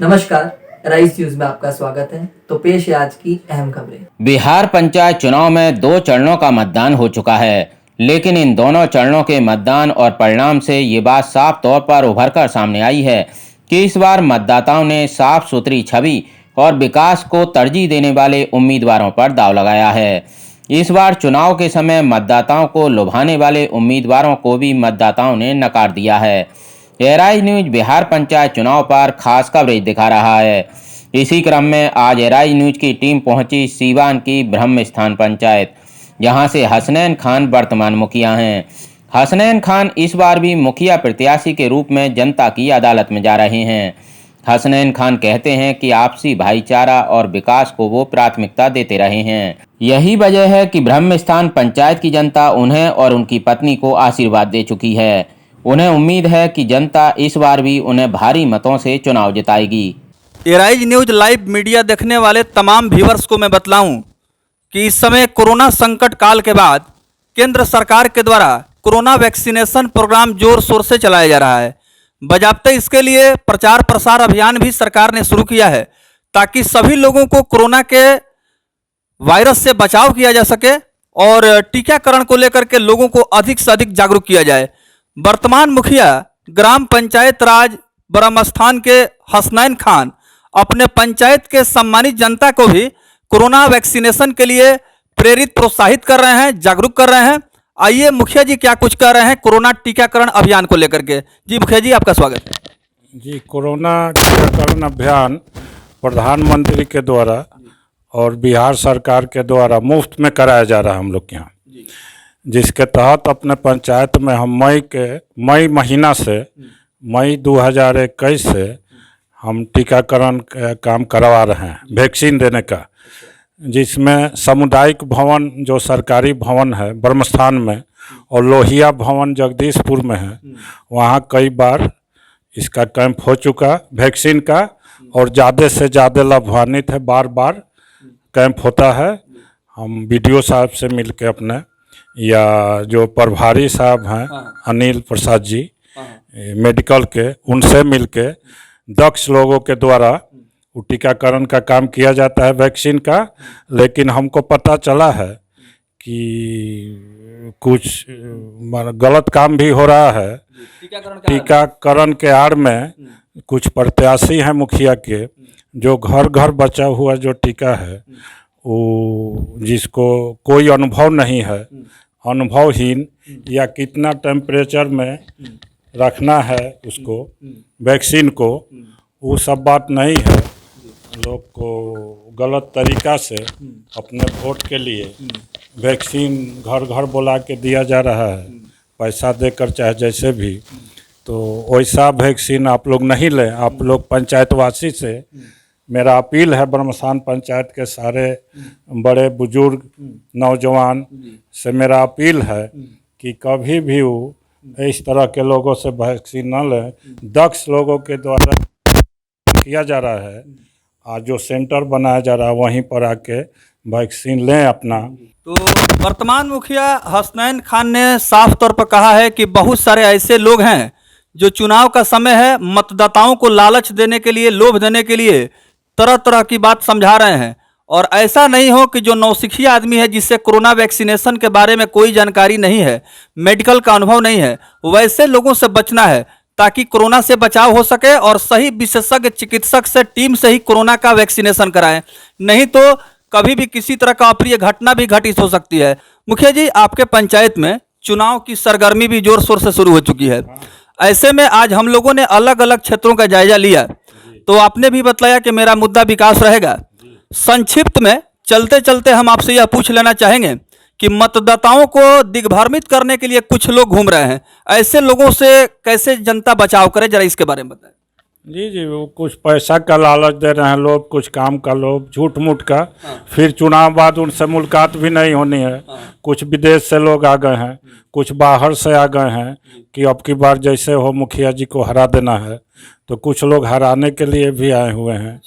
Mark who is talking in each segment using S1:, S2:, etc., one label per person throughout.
S1: नमस्कार, rice news में आपका स्वागत है। तो पेश है आज की अहम खबरें।
S2: बिहार पंचायत चुनाव में 2 चरणों का मतदान हो चुका है, लेकिन इन दोनों चरणों के मतदान और परिणाम से ये बात साफ तौर पर उभर कर सामने आई है कि इस बार मतदाताओं ने साफ सुथरी छवि और विकास को तरजीह देने वाले उम्मीदवारों पर दांव लगाया है। इस बार चुनाव के समय मतदाताओं को लुभाने वाले उम्मीदवारों को भी मतदाताओं ने नकार दिया है। एराइज न्यूज बिहार पंचायत चुनाव पर खास कवरेज दिखा रहा है। इसी क्रम में आज एराइज न्यूज की टीम पहुंची सीवान की ब्रह्म स्थान पंचायत, जहां से हसनैन खान वर्तमान मुखिया हैं। हसनैन खान इस बार भी मुखिया प्रत्याशी के रूप में जनता की अदालत में जा रहे हैं। हसनैन खान कहते हैं कि आपसी भाईचारा और विकास को वो प्राथमिकता देते रहे हैं। यही वजह है कि ब्रह्म स्थान पंचायत की जनता उन्हें और उनकी पत्नी को आशीर्वाद दे चुकी है। उन्हें उम्मीद है कि जनता इस बार भी उन्हें भारी मतों से चुनाव जिताएगी।
S3: एराइज न्यूज लाइव मीडिया देखने वाले तमाम व्यूअर्स को मैं बतलाऊं कि इस समय कोरोना संकट काल के बाद केंद्र सरकार के द्वारा कोरोना वैक्सीनेशन प्रोग्राम जोर शोर से चलाया जा रहा है। बजाबते इसके लिए प्रचार प्रसार अभियान भी सरकार ने शुरू किया है ताकि सभी लोगों को कोरोना के वायरस से बचाव किया जा सके और टीकाकरण को लेकर के लोगों को अधिक से अधिक जागरूक किया जाए। वर्तमान मुखिया ग्राम पंचायत राज ब्रह्मस्थान के हसनैन खान अपने पंचायत के सम्मानित जनता को भी कोरोना वैक्सीनेशन के लिए प्रेरित प्रोत्साहित कर रहे हैं, जागरूक कर रहे हैं। आइए मुखिया जी क्या कुछ कह रहे हैं कोरोना टीकाकरण अभियान को लेकर के। जी मुखिया जी, आपका स्वागत है।
S4: जी, कोरोना टीकाकरण अभियान प्रधानमंत्री के द्वारा और बिहार सरकार के द्वारा मुफ्त में कराया जा रहा है हम लोग के यहाँ, जिसके तहत अपने पंचायत में हम मई महीना से मई 2021 से हम टीकाकरण का काम करवा रहे हैं, वैक्सीन देने का, जिसमें सामुदायिक भवन जो सरकारी भवन है ब्रह्मस्थान में और लोहिया भवन जगदीशपुर में है, वहाँ कई बार इसका कैंप हो चुका वैक्सीन का और ज़्यादा से ज़्यादा लाभान्वित है। बार बार कैंप होता है। हम बीडीओ साहब से मिलके अपने या जो प्रभारी साहब हैं अनिल प्रसाद जी मेडिकल के, उनसे मिलके दक्ष लोगों के द्वारा वो टीकाकरण का काम किया जाता है वैक्सीन का। लेकिन हमको पता चला है कि कुछ गलत काम भी हो रहा है। टीकाकरण के आड़ में कुछ प्रत्याशी हैं मुखिया के, जो घर घर बचा हुआ जो टीका है वो जिसको कोई अनुभव नहीं है, अनुभवहीन या कितना टेम्परेचर में रखना है उसको वैक्सीन को, वो सब बात नहीं है। लोग को गलत तरीका से अपने वोट के लिए वैक्सीन घर घर बुला के दिया जा रहा है, पैसा देकर चाहे जैसे भी। तो वैसा वैक्सीन आप लोग नहीं लें। आप लोग पंचायतवासी से मेरा अपील है, ब्रह्मस्थान पंचायत के सारे बड़े बुजुर्ग नौजवान से मेरा अपील है कि कभी भी वो इस तरह के लोगों से वैक्सीन न लें। दक्ष लोगों के द्वारा किया जा रहा है, आज जो सेंटर बनाया जा रहा है वहीं पर आके वैक्सीन लें अपना।
S3: तो वर्तमान मुखिया हसनैन खान ने साफ तौर पर कहा है कि बहुत सारे ऐसे लोग हैं जो चुनाव का समय है, मतदाताओं को लालच देने के लिए, लोभ देने के लिए तरह तरह की बात समझा रहे हैं। और ऐसा नहीं हो कि जो नौसिखिया आदमी है जिससे कोरोना वैक्सीनेशन के बारे में कोई जानकारी नहीं है, मेडिकल का अनुभव नहीं है, वैसे लोगों से बचना है ताकि कोरोना से बचाव हो सके और सही विशेषज्ञ चिकित्सक से टीम से ही कोरोना का वैक्सीनेशन कराएं। नहीं तो कभी भी किसी तरह का अप्रिय घटना भी घटित हो सकती है। मुखिया जी, आपके पंचायत में चुनाव की सरगर्मी भी जोर शोर से शुरू हो चुकी है। ऐसे में आज हम लोगों ने अलग अलग क्षेत्रों का जायजा लिया, तो आपने भी बतलाया कि मेरा मुद्दा विकास रहेगा। संक्षिप्त में चलते चलते हम आपसे यह पूछ लेना चाहेंगे कि मतदाताओं को दिग्भ्रमित करने के लिए कुछ लोग घूम रहे हैं, ऐसे लोगों से कैसे जनता बचाव करे, जरा इसके बारे में बताएं।
S4: जी, वो कुछ पैसा का लालच दे रहे हैं लोग, कुछ काम का लोग, झूठ मूठ का। फिर चुनाव बाद उनसे मुलाकात भी नहीं होनी है। कुछ विदेश से लोग आ गए हैं, कुछ बाहर से आ गए हैं कि अब की बार जैसे हो मुखिया जी को हरा देना है। तो कुछ लोग हराने के लिए भी आए हुए हैं,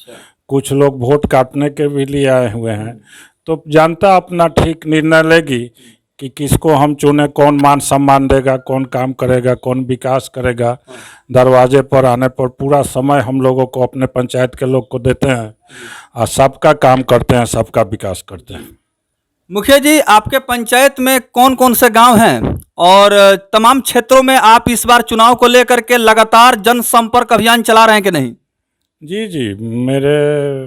S4: कुछ लोग वोट काटने के भी लिए आए हुए हैं। तो जनता अपना ठीक निर्णय लेगी कि किसको हम चुने, कौन मान सम्मान देगा, कौन काम करेगा, कौन विकास करेगा। दरवाजे पर आने पर पूरा समय हम लोगों को, अपने पंचायत के लोग को देते हैं और सबका काम करते हैं, सबका विकास करते हैं।
S3: मुखिया जी, आपके पंचायत में कौन कौन से गांव हैं और तमाम क्षेत्रों में आप इस बार चुनाव को लेकर के लगातार जनसंपर्क अभियान चला रहे हैं कि नहीं?
S4: जी जी, मेरे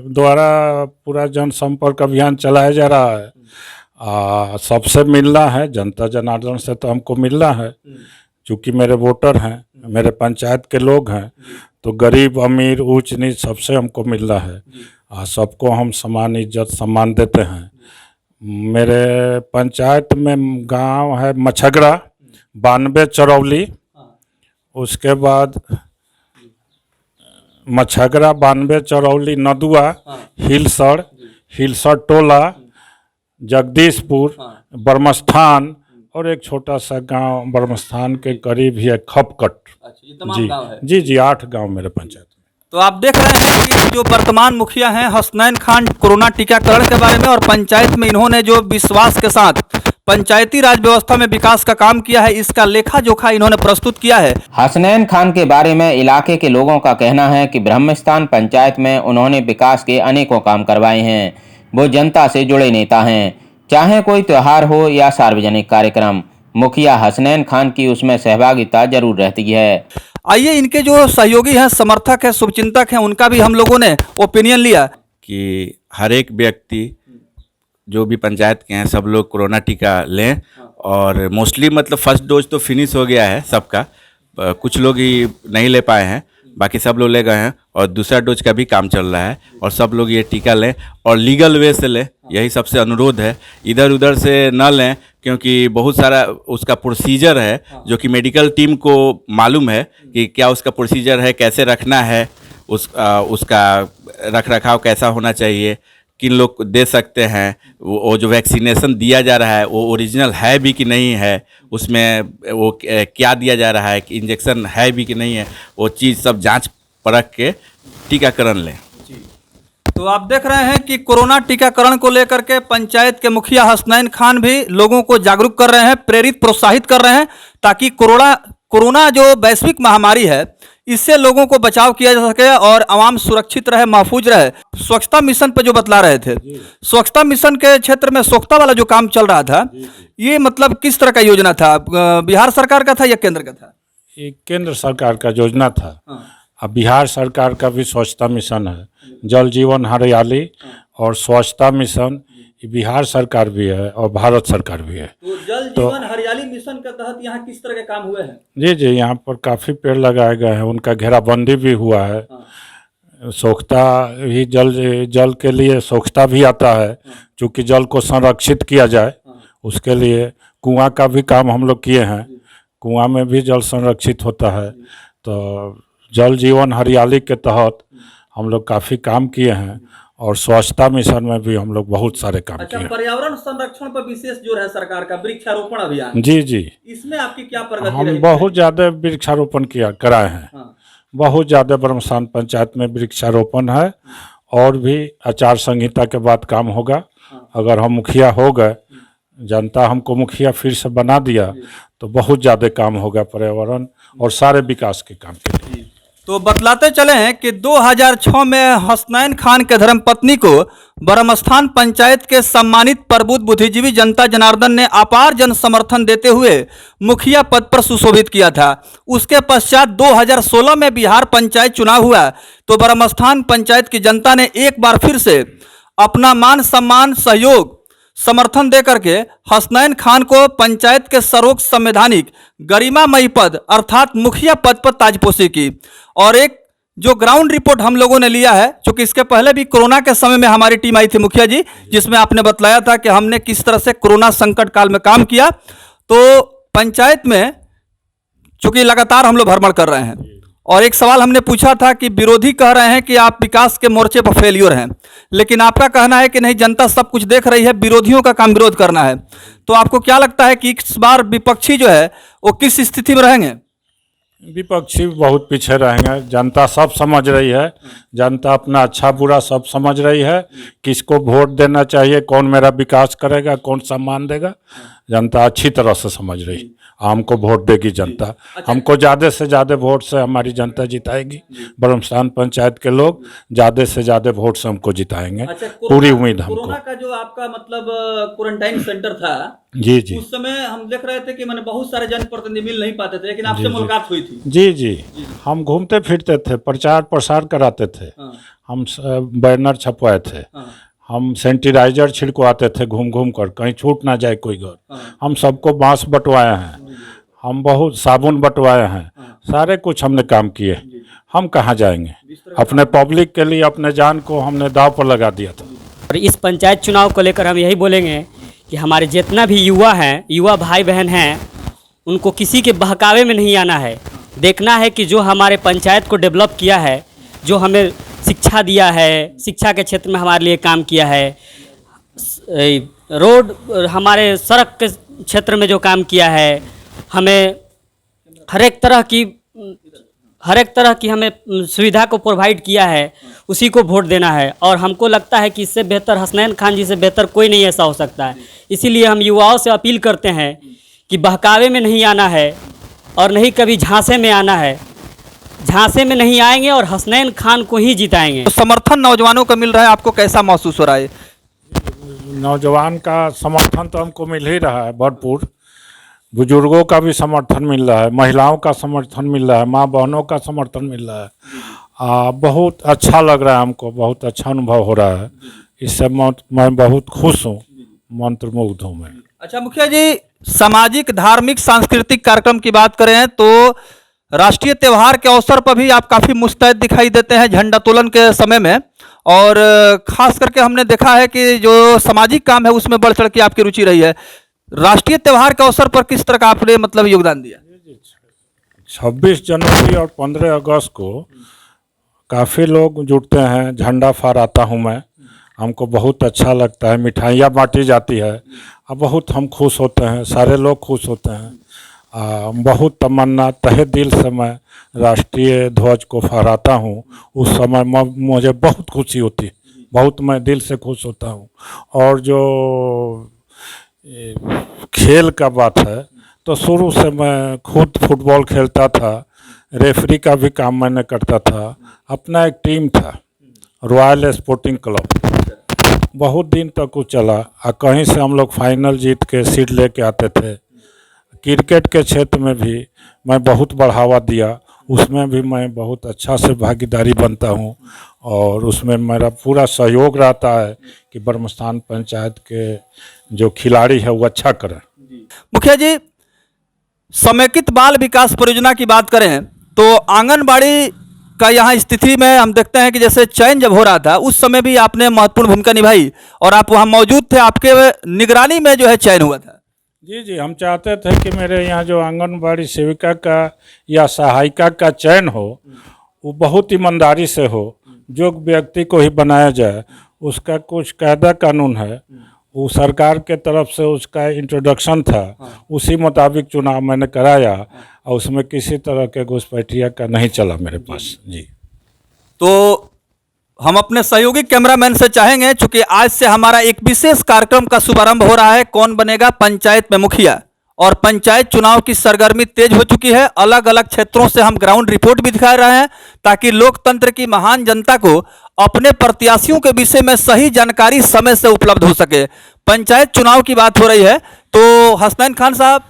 S4: द्वारा पूरा जनसंपर्क अभियान चलाया जा रहा है। सबसे मिलना है, जनता जनार्दन से तो हमको मिलना है, क्योंकि मेरे वोटर हैं, मेरे पंचायत के लोग हैं, तो गरीब अमीर ऊंच नीच सबसे हमको मिलना है और सबको हम समान इज्जत सम्मान देते हैं। मेरे पंचायत में गांव है मछगरा, 92 चरौली, उसके बाद मछगरा, 92 चरौली, नदुआ, हिलसर टोला, जगदीशपुर, बरमस्थान और एक छोटा सा गांव बरमस्थान के करीब ही है खपकट।
S3: ये तमाम गांव है।
S4: जी जी, 8 गांव मेरे पंचायत में।
S3: तो आप देख रहे हैं कि जो वर्तमान मुखिया हैं हसनैन खान, कोरोना टीकाकरण के बारे में और पंचायत में इन्होंने जो विश्वास के साथ पंचायती राज व्यवस्था में विकास का काम किया है, इसका लेखा जोखा इन्होंने प्रस्तुत किया है।
S2: हसनैन खान के बारे में इलाके के लोगों का कहना है कि ब्रह्मस्थान पंचायत में उन्होंने विकास के अनेकों काम करवाए हैं। वो जनता से जुड़े नेता हैं। चाहे कोई त्योहार हो या सार्वजनिक कार्यक्रम, मुखिया हसनैन खान की उसमें सहभागिता जरूर रहती है।
S3: आइए इनके जो सहयोगी हैं, समर्थक हैं, शुभचिंतक हैं, उनका भी हम लोगों ने ओपिनियन लिया
S5: कि हर एक व्यक्ति जो भी पंचायत के हैं सब लोग कोरोना टीका लें। और मोस्टली मतलब फर्स्ट डोज तो फिनिश हो गया है सबका, कुछ लोग ही नहीं ले पाए हैं, बाकी सब लोग ले गए हैं और दूसरा डोज का भी काम चल रहा है। और सब लोग ये टीका लें और लीगल वे से लें, यही सबसे अनुरोध है। इधर उधर से न लें, क्योंकि बहुत सारा उसका प्रोसीजर है जो कि मेडिकल टीम को मालूम है कि क्या उसका प्रोसीजर है, कैसे रखना है, उसका रख रखाव कैसा होना चाहिए, किन लोग दे सकते हैं, वो जो वैक्सीनेशन दिया जा रहा है वो ओरिजिनल है भी कि नहीं है, उसमें वो क्या दिया जा रहा है, कि इंजेक्शन है भी कि नहीं है, वो चीज़ सब जांच परख के टीकाकरण लें।
S3: तो आप देख रहे हैं कि कोरोना टीकाकरण को लेकर के पंचायत के मुखिया हसनैन खान भी लोगों को जागरूक कर रहे हैं, प्रेरित प्रोत्साहित कर रहे हैं, ताकि कोरोना जो वैश्विक महामारी है इससे लोगों को बचाव किया जा सके और आवाम सुरक्षित रहे, महफूज रहे। स्वच्छता मिशन पर जो बतला रहे थे, स्वच्छता मिशन के क्षेत्र में स्वच्छता वाला जो काम चल रहा था, ये मतलब किस तरह का योजना था? बिहार सरकार का था या केंद्र का था?
S4: ये केंद्र सरकार का योजना था। अब बिहार सरकार का भी स्वच्छता मिशन है, जल जीवन हरियाली और स्वच्छता मिशन, बिहार सरकार भी है और भारत सरकार भी है।
S3: तो जल जीवन हरियाली मिशन के तहत यहाँ किस तरह के काम हुए हैं?
S4: जी जी, यहाँ पर काफ़ी पेड़ लगाए गए हैं, उनका घेराबंदी भी हुआ है। स्वच्छता ही जल के लिए स्वच्छता भी आता है, क्योंकि जल को संरक्षित किया जाए, उसके लिए कुआं का भी काम हम लोग किए हैं। कुआं में भी जल संरक्षित होता है। तो जल जीवन हरियाली के तहत हम लोग काफ़ी काम किए हैं और स्वच्छता मिशन में भी हम लोग बहुत सारे काम किए हैं।
S3: पर्यावरण संरक्षण पर विशेष जोर है सरकार का, वृक्षारोपण अभियान।
S4: जी जी,
S3: इसमें आपकी क्या प्रगति
S4: हम
S3: रही?
S4: बहुत ज़्यादा वृक्षारोपण कराए हैं। बहुत ज़्यादा ब्रह्मस्थान पंचायत में वृक्षारोपण है और भी आचार संहिता के बाद काम होगा। अगर हम मुखिया हो गए, जनता हमको मुखिया फिर से बना दिया, तो बहुत ज़्यादा काम होगा पर्यावरण और सारे विकास के काम के लिए।
S3: तो बतलाते चले हैं कि 2006 में हसनैन खान के धर्मपत्नी को ब्रह्मस्थान पंचायत के सम्मानित प्रबुद्ध बुद्धिजीवी जनता जनार्दन ने अपार जन समर्थन देते हुए मुखिया पद पर सुशोभित किया था। उसके पश्चात 2016 में बिहार पंचायत चुनाव हुआ, तो ब्रह्मस्थान पंचायत की जनता ने एक बार फिर से अपना मान सम्मान सहयोग समर्थन दे करके हसनैन खान को पंचायत के सर्वोच्च संवैधानिक गरिमामयी पद अर्थात मुखिया पद पर ताजपोशी की। और एक जो ग्राउंड रिपोर्ट हम लोगों ने लिया है, चूंकि इसके पहले भी कोरोना के समय में हमारी टीम आई थी मुखिया जी, जिसमें आपने बतलाया था कि हमने किस तरह से कोरोना संकट काल में काम किया। तो पंचायत में चूंकि लगातार हम लोग भ्रमण कर रहे हैं और एक सवाल हमने पूछा था कि विरोधी कह रहे हैं कि आप विकास के मोर्चे पर फेलियर हैं, लेकिन आपका कहना है कि नहीं, जनता सब कुछ देख रही है, विरोधियों का काम विरोध करना है। तो आपको क्या लगता है कि इस बार विपक्षी जो है वो किस स्थिति में रहेंगे?
S4: विपक्षी बहुत पीछे रहेंगे। जनता सब समझ रही है, जनता अपना अच्छा बुरा सब समझ रही है, किसको वोट देना चाहिए, कौन मेरा विकास करेगा, कौन सम्मान देगा, जनता अच्छी तरह से समझ रही। हमको वोट देगी जनता, हमको ज़्यादा से ज़्यादा वोट से हमारी जनता जिताएगी। ब्रह्मस्थान पंचायत के लोग ज़्यादा से ज़्यादा वोट से हमको जिताएंगे, पूरी उम्मीद हमको।
S3: कोरोना का जो आपका मतलब क्वारंटाइन सेंटर था,
S4: जी जी
S3: उस समय हम देख रहे थे कि मैंने बहुत सारे जनप्रतिनिधि मिल नहीं पाते थे, लेकिन आपसे मुलाकात हुई थी।
S4: जी जी, हम घूमते फिरते थे, प्रचार प्रसार कराते थे, हम बैनर छपवाए थे, हम सैनिटाइजर छिड़कवाते थे घूम घूम कर, कहीं छूट ना जाए कोई घर। हम सबको बांस बंटवाए हैं, हम बहुत साबुन बंटवाए हैं, सारे कुछ हमने काम किए। हम कहाँ जाएंगे, अपने पब्लिक के लिए अपने जान को हमने दाव पर लगा दिया था।
S6: और इस पंचायत चुनाव को लेकर हम यही बोलेंगे कि हमारे जितना भी युवा हैं, युवा भाई बहन हैं, उनको किसी के बहकावे में नहीं आना है। देखना है कि जो हमारे पंचायत को डेवलप किया है, जो हमें शिक्षा दिया है, शिक्षा के क्षेत्र में हमारे लिए काम किया है, रोड हमारे सड़क के क्षेत्र में जो काम किया है, हमें हर एक तरह की हमें सुविधा को प्रोवाइड किया है, उसी को वोट देना है। और हमको लगता है कि इससे बेहतर हसनैन खान जी से बेहतर कोई नहीं ऐसा हो सकता है। इसीलिए हम युवाओं से अपील करते हैं कि बहकावे में नहीं आना है और नहीं कभी झांसे में आना है। झांसे में नहीं आएंगे और हसनैन खान को ही जिताएंगे।
S3: तो समर्थन नौजवानों को मिल रहा है, आपको कैसा महसूस हो रहा है?
S4: नौजवान का समर्थन तो हमको मिल ही रहा है भरपूर, बुजुर्गों का भी समर्थन मिल रहा है, महिलाओं का समर्थन मिल रहा है, माँ बहनों का समर्थन मिल रहा है। बहुत अच्छा लग रहा है हमको, बहुत अच्छा अनुभव हो रहा है। इससे मैं बहुत खुश हूँ, मंत्रमुग्ध हूँ मैं।
S3: अच्छा मुखिया जी, सामाजिक धार्मिक सांस्कृतिक कार्यक्रम की बात करें तो राष्ट्रीय त्यौहार के अवसर पर भी आप काफ़ी मुस्तैद दिखाई देते हैं झंडोत्तोलन के समय में, और खास करके हमने देखा है कि जो सामाजिक काम है उसमें बढ़ चढ़ के आपकी रुचि रही है। राष्ट्रीय त्यौहार के अवसर पर किस तरह का आपने मतलब योगदान दिया?
S4: 26 जनवरी और 15 अगस्त को काफ़ी लोग जुटते हैं, झंडा फहराता हूँ मैं, हमको बहुत अच्छा लगता है। मिठाइयाँ बांटी जाती है, अब बहुत हम खुश होते हैं, सारे लोग खुश होते हैं। बहुत तमन्ना तहे दिल से मैं राष्ट्रीय ध्वज को फहराता हूँ। उस समय मुझे बहुत खुशी होती है, बहुत मैं दिल से खुश होता हूँ। और जो खेल का बात है तो शुरू से मैं खुद फुटबॉल खेलता था, रेफरी का भी काम मैंने करता था। अपना एक टीम था, रॉयल स्पोर्टिंग क्लब, बहुत दिन तक वो चला। कहीं से हम लोग फाइनल जीत के सीट लेके आते थे। क्रिकेट के क्षेत्र में भी मैं बहुत बढ़ावा दिया, उसमें भी मैं बहुत अच्छा से भागीदारी बनता हूँ और उसमें मेरा पूरा सहयोग रहता है कि ब्रह्मस्थान पंचायत के जो खिलाड़ी है वो अच्छा करें।
S3: मुखिया जी, समेकित बाल विकास परियोजना की बात करें तो आंगनबाड़ी का यहाँ स्थिति में हम देखते हैं कि जैसे चयन जब हो रहा था उस समय भी आपने महत्वपूर्ण भूमिका निभाई और आप वहाँ मौजूद थे, आपके निगरानी में जो है चयन हुआ था।
S4: जी जी, हम चाहते थे कि मेरे यहाँ जो आंगनबाड़ी सेविका का या सहायिका का चयन हो वो बहुत ईमानदारी से हो, जो व्यक्ति को ही बनाया जाए। उसका कुछ कायदा कानून है, वो सरकार के तरफ से उसका इंट्रोडक्शन था, उसी मुताबिक चुनाव मैंने कराया और उसमें किसी तरह के घुसपैठिया का नहीं चला मेरे पास। जी,
S3: तो हम अपने सहयोगी कैमरामैन से चाहेंगे, चूंकि आज से हमारा एक विशेष कार्यक्रम का शुभारंभ हो रहा है, कौन बनेगा पंचायत में मुखिया, और पंचायत चुनाव की सरगर्मी तेज हो चुकी है। अलग अलग क्षेत्रों से हम ग्राउंड रिपोर्ट भी दिखा रहे हैं ताकि लोकतंत्र की महान जनता को अपने प्रत्याशियों के विषय में सही जानकारी समय से उपलब्ध हो सके। पंचायत चुनाव की बात हो रही है तो हसनैन खान साहब,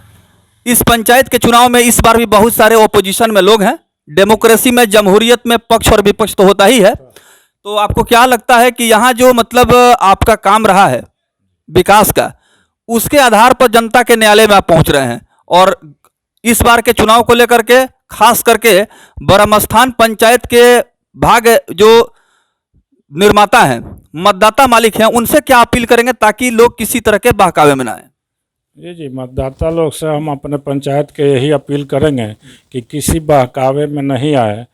S3: इस पंचायत के चुनाव में इस बार भी बहुत सारे ओपोजिशन में लोग हैं। डेमोक्रेसी में, जमहूरियत में पक्ष और विपक्ष तो होता ही है, तो आपको क्या लगता है कि यहाँ जो मतलब आपका काम रहा है विकास का, उसके आधार पर जनता के न्यायालय में आप पहुंच रहे हैं, और इस बार के चुनाव को लेकर के खास करके ब्रह्मस्थान पंचायत के भाग जो निर्माता हैं, मतदाता मालिक हैं, उनसे क्या अपील करेंगे ताकि लोग किसी तरह के बहकावे में ना आए?
S4: जी जी, मतदाता लोग से हम अपने पंचायत के यही अपील करेंगे कि किसी बहकावे में नहीं आए,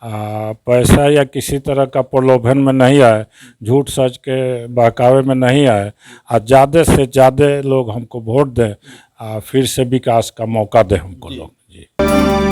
S4: पैसा या किसी तरह का प्रलोभन में नहीं आए, झूठ सच के बहकावे में नहीं आए, और ज़्यादा से ज़्यादा लोग हमको वोट दें, फिर से विकास का मौका दें हमको लोग। जी।